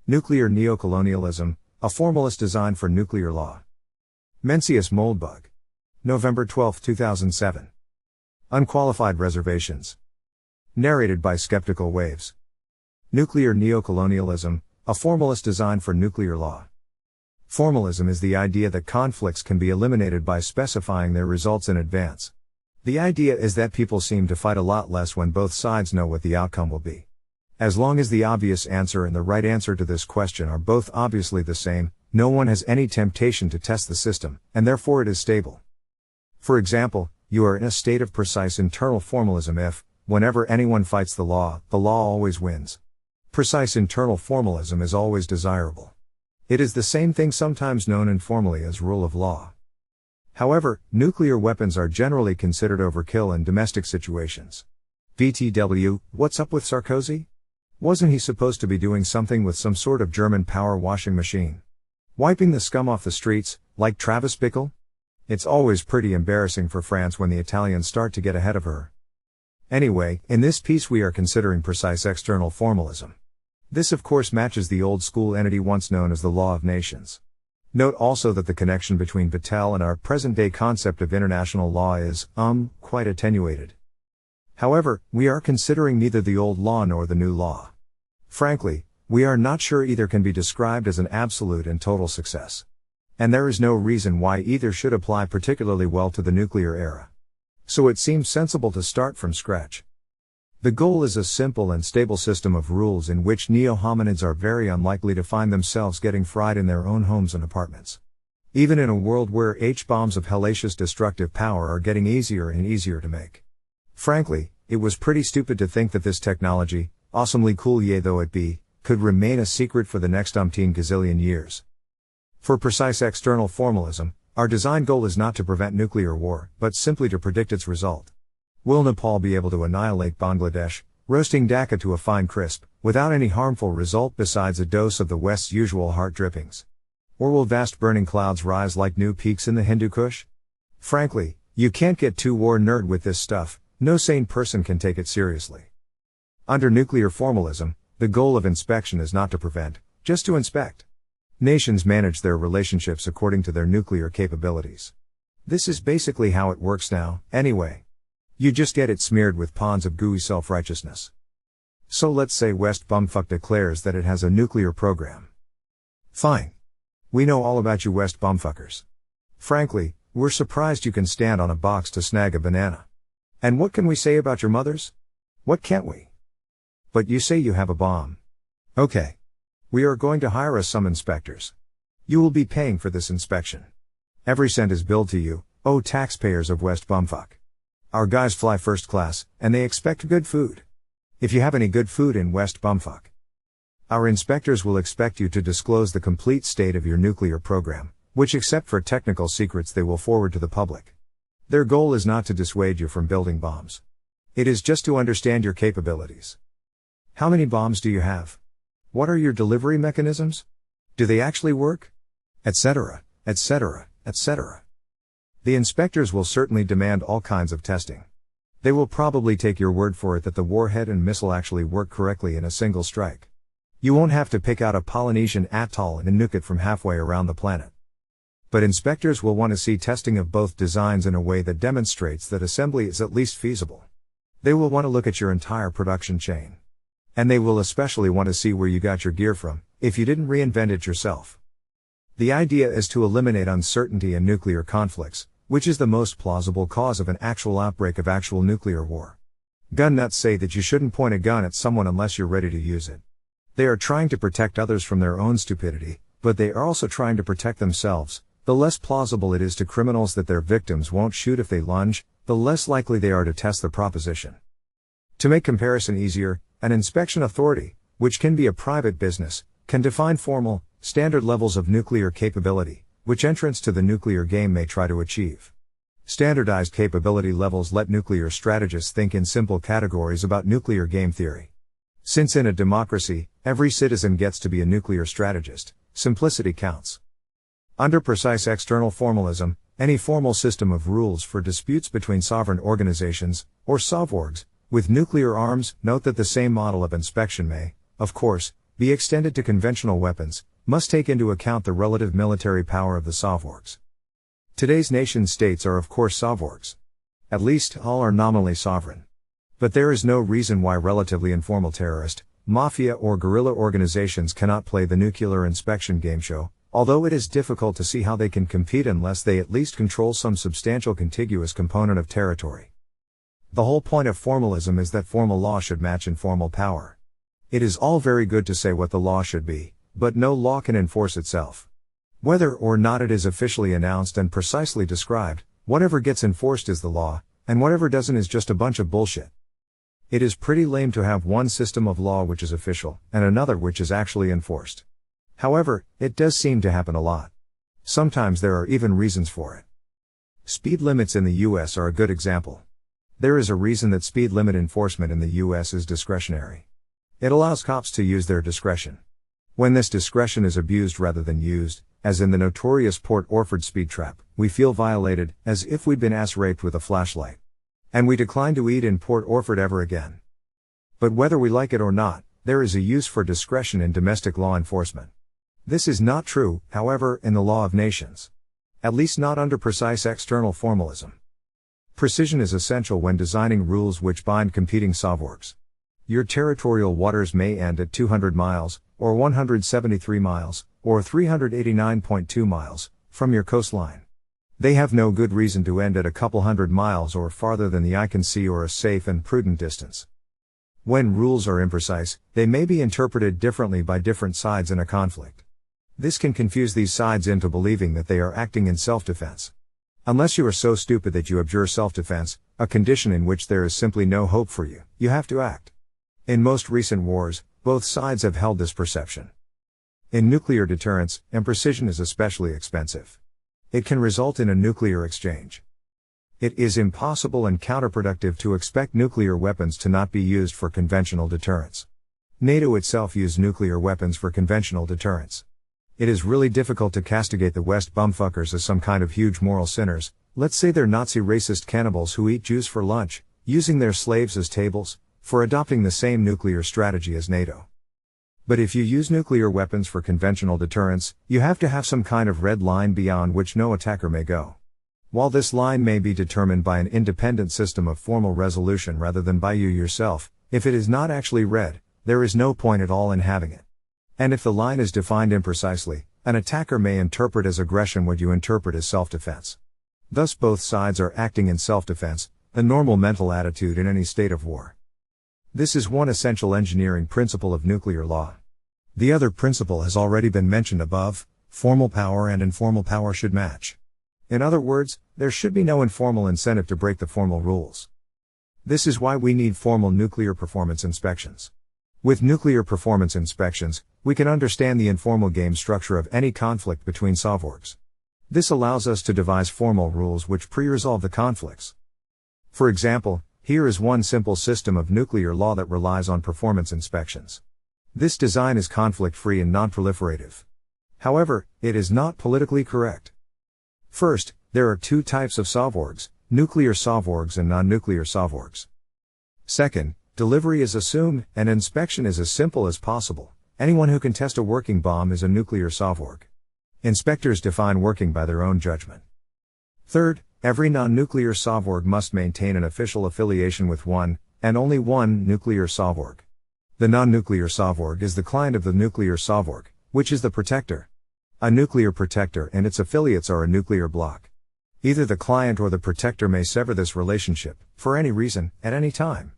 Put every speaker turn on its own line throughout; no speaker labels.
Nuclear neocolonialism, a formalist design for nuclear law. Mencius Moldbug. November 12, 2007. Unqualified Reservations. Narrated by Skeptical Waves. Nuclear neocolonialism, a formalist design for nuclear law. Formalism is the idea that conflicts can be eliminated by specifying their results in advance. The idea is that people seem to fight a lot less when both sides know what the outcome will be. As long as the obvious answer and the right answer to this question are both obviously the same, no one has any temptation to test the system, and therefore it is stable. For example, you are in a state of precise internal formalism if, whenever anyone fights the law always wins. Precise internal formalism is always desirable. It is the same thing sometimes known informally as rule of law. However, nuclear weapons are generally considered overkill in domestic situations. BTW, what's up with Sarkozy? Wasn't he supposed to be doing something with some sort of German power washing machine? Wiping the scum off the streets, like Travis Bickle? It's always pretty embarrassing for France when the Italians start to get ahead of her. Anyway, in this piece we are considering precise external formalism. This of course matches the old school entity once known as the law of nations. Note also that the connection between Vattel and our present-day concept of international law is, quite attenuated. However, we are considering neither the old law nor the new law. Frankly, we are not sure either can be described as an absolute and total success. And there is no reason why either should apply particularly well to the nuclear era. So it seems sensible to start from scratch. The goal is a simple and stable system of rules in which neo-hominids are very unlikely to find themselves getting fried in their own homes and apartments. Even in a world where H-bombs of hellacious destructive power are getting easier and easier to make. Frankly, it was pretty stupid to think that this technology, awesomely cool yea though it be, could remain a secret for the next umpteen gazillion years. For precise external formalism, our design goal is not to prevent nuclear war, but simply to predict its result. Will Nepal be able to annihilate Bangladesh, roasting Dhaka to a fine crisp, without any harmful result besides a dose of the West's usual heart drippings? Or will vast burning clouds rise like new peaks in the Hindu Kush? Frankly, you can't get too war nerd with this stuff. No sane person can take it seriously. Under nuclear formalism, the goal of inspection is not to prevent, just to inspect. Nations manage their relationships according to their nuclear capabilities. This is basically how it works now, anyway. You just get it smeared with ponds of gooey self-righteousness. So let's say West bumfuck declares that it has a nuclear program. Fine. We know all about you West bumfuckers. Frankly, we're surprised you can stand on a box to snag a banana. And what can we say about your mothers? What can't we? But you say you have a bomb. Okay. We are going to hire us some inspectors. You will be paying for this inspection. Every cent is billed to you, taxpayers of West bumfuck. Our guys fly first class, and they expect good food. If you have any good food in West bumfuck. Our inspectors will expect you to disclose the complete state of your nuclear program, which except for technical secrets they will forward to the public. Their goal is not to dissuade you from building bombs. It is just to understand your capabilities. How many bombs do you have? What are your delivery mechanisms? Do they actually work? Etc., etc., etc. The inspectors will certainly demand all kinds of testing. They will probably take your word for it that the warhead and missile actually work correctly in a single strike. You won't have to pick out a Polynesian atoll and nuke it from halfway around the planet. But inspectors will want to see testing of both designs in a way that demonstrates that assembly is at least feasible. They will want to look at your entire production chain. And they will especially want to see where you got your gear from, if you didn't reinvent it yourself. The idea is to eliminate uncertainty in nuclear conflicts, which is the most plausible cause of an actual outbreak of actual nuclear war. Gun nuts say that you shouldn't point a gun at someone unless you're ready to use it. They are trying to protect others from their own stupidity, but they are also trying to protect themselves. The less plausible it is to criminals that their victims won't shoot if they lunge, the less likely they are to test the proposition. To make comparison easier, an inspection authority, which can be a private business, can define formal, standard levels of nuclear capability, which entrants to the nuclear game may try to achieve. Standardized capability levels let nuclear strategists think in simple categories about nuclear game theory. Since in a democracy, every citizen gets to be a nuclear strategist, simplicity counts. Under precise external formalism, any formal system of rules for disputes between sovereign organizations, or sovorgs, with nuclear arms, note that the same model of inspection may, of course, be extended to conventional weapons, must take into account the relative military power of the Sovwargs. Today's nation-states are of course Sovwargs. At least, all are nominally sovereign. But there is no reason why relatively informal terrorist, mafia or guerrilla organizations cannot play the nuclear inspection game show, although it is difficult to see how they can compete unless they at least control some substantial contiguous component of territory. The whole point of formalism is that formal law should match informal power. It is all very good to say what the law should be, but no law can enforce itself. Whether or not it is officially announced and precisely described, whatever gets enforced is the law, and whatever doesn't is just a bunch of bullshit. It is pretty lame to have one system of law which is official, and another which is actually enforced. However, it does seem to happen a lot. Sometimes there are even reasons for it. Speed limits in the US are a good example. There is a reason that speed limit enforcement in the US is discretionary. It allows cops to use their discretion. When this discretion is abused rather than used, as in the notorious Port Orford speed trap, we feel violated, as if we'd been ass-raped with a flashlight. And we decline to eat in Port Orford ever again. But whether we like it or not, there is a use for discretion in domestic law enforcement. This is not true, however, in the law of nations. At least not under precise external formalism. Precision is essential when designing rules which bind competing Sovwargs. Your territorial waters may end at 200 miles, or 173 miles, or 389.2 miles, from your coastline. They have no good reason to end at a couple hundred miles or farther than the eye can see or a safe and prudent distance. When rules are imprecise, they may be interpreted differently by different sides in a conflict. This can confuse these sides into believing that they are acting in self-defense. Unless you are so stupid that you abjure self-defense, a condition in which there is simply no hope for you, you have to act. In most recent wars, both sides have held this perception. In nuclear deterrence, imprecision is especially expensive. It can result in a nuclear exchange. It is impossible and counterproductive to expect nuclear weapons to not be used for conventional deterrence. NATO itself used nuclear weapons for conventional deterrence. It is really difficult to castigate the West bumfuckers as some kind of huge moral sinners, let's say they're Nazi racist cannibals who eat Jews for lunch, using their slaves as tables, for adopting the same nuclear strategy as NATO. But if you use nuclear weapons for conventional deterrence, you have to have some kind of red line beyond which no attacker may go. While this line may be determined by an independent system of formal resolution rather than by you yourself, if it is not actually red, there is no point at all in having it. And if the line is defined imprecisely, an attacker may interpret as aggression what you interpret as self-defense. Thus both sides are acting in self-defense, the normal mental attitude in any state of war. This is one essential engineering principle of nuclear law. The other principle has already been mentioned above: formal power and informal power should match. In other words, there should be no informal incentive to break the formal rules. This is why we need formal nuclear performance inspections. With nuclear performance inspections, we can understand the informal game structure of any conflict between Sovwargs. This allows us to devise formal rules which pre-resolve the conflicts. For example, here is one simple system of nuclear law that relies on performance inspections. This design is conflict-free and non-proliferative. However, it is not politically correct. First, there are two types of Sovwargs: nuclear Sovwargs and non-nuclear Sovwargs. Second, delivery is assumed, and inspection is as simple as possible. Anyone who can test a working bomb is a nuclear Sovwarg. Inspectors define working by their own judgment. Third, every non-nuclear Sovwarg must maintain an official affiliation with one, and only one, nuclear Sovwarg. The non-nuclear Sovwarg is the client of the nuclear Sovwarg, which is the protector. A nuclear protector and its affiliates are a nuclear bloc. Either the client or the protector may sever this relationship, for any reason, at any time.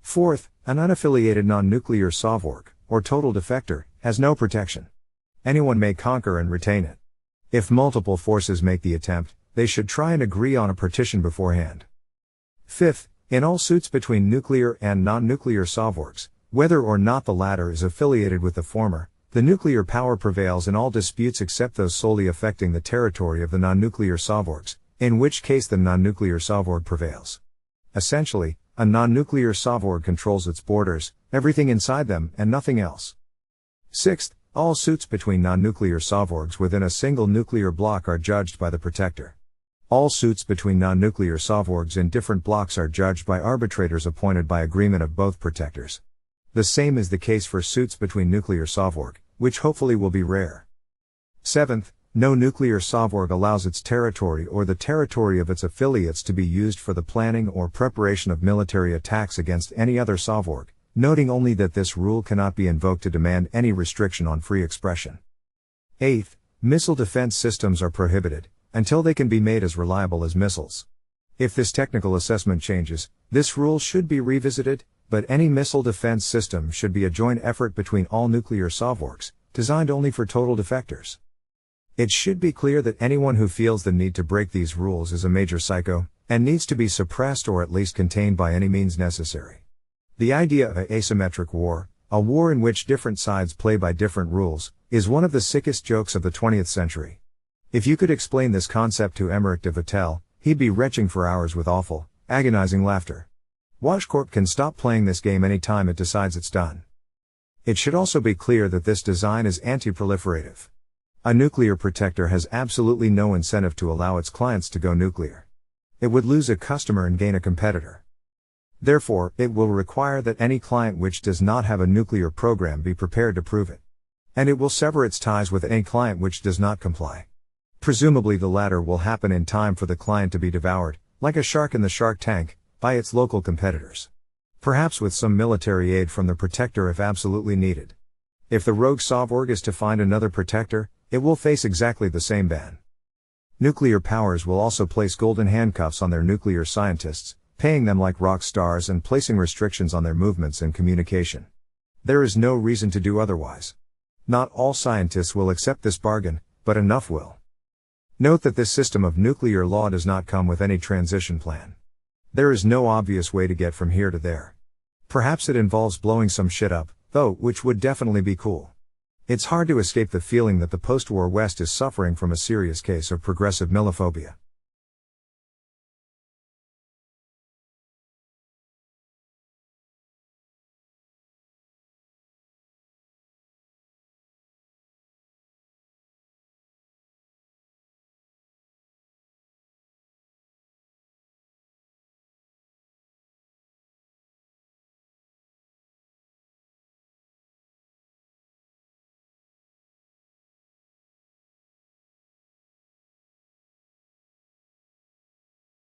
Fourth, an unaffiliated non-nuclear Sovwarg, or total defector, has no protection. Anyone may conquer and retain it. If multiple forces make the attempt, they should try and agree on a partition beforehand. Fifth, in all suits between nuclear and non-nuclear Sovwargs, whether or not the latter is affiliated with the former, the nuclear power prevails in all disputes except those solely affecting the territory of the non-nuclear Sovwargs, in which case the non-nuclear Sovwarg prevails. Essentially, a non-nuclear Sovwarg controls its borders, everything inside them, and nothing else. Sixth, all suits between non-nuclear Sovwargs within a single nuclear bloc are judged by the protector. All suits between non-nuclear Sovwargs in different blocks are judged by arbitrators appointed by agreement of both protectors. The same is the case for suits between nuclear sovereigns, which hopefully will be rare. 7th, no nuclear sovereign allows its territory or the territory of its affiliates to be used for the planning or preparation of military attacks against any other sovereign, noting only that this rule cannot be invoked to demand any restriction on free expression. 8th, missile defense systems are prohibited, until they can be made as reliable as missiles. If this technical assessment changes, this rule should be revisited, but any missile defense system should be a joint effort between all nuclear sovereigns, designed only for total defectors. It should be clear that anyone who feels the need to break these rules is a major psycho, and needs to be suppressed or at least contained by any means necessary. The idea of an asymmetric war, a war in which different sides play by different rules, is one of the sickest jokes of the 20th century. If you could explain this concept to Emmerich de Vattel, he'd be retching for hours with awful, agonizing laughter. WashCorp can stop playing this game any time it decides it's done. It should also be clear that this design is anti-proliferative. A nuclear protector has absolutely no incentive to allow its clients to go nuclear. It would lose a customer and gain a competitor. Therefore, it will require that any client which does not have a nuclear program be prepared to prove it. And it will sever its ties with any client which does not comply. Presumably the latter will happen in time for the client to be devoured, like a shark in the shark tank, by its local competitors. Perhaps with some military aid from the protector if absolutely needed. If the rogue sovereign is to find another protector, it will face exactly the same ban. Nuclear powers will also place golden handcuffs on their nuclear scientists, paying them like rock stars and placing restrictions on their movements and communication. There is no reason to do otherwise. Not all scientists will accept this bargain, but enough will. Note that this system of nuclear law does not come with any transition plan. There is no obvious way to get from here to there. Perhaps it involves blowing some shit up, though, which would definitely be cool. It's hard to escape the feeling that the post-war West is suffering from a serious case of progressive millophobia.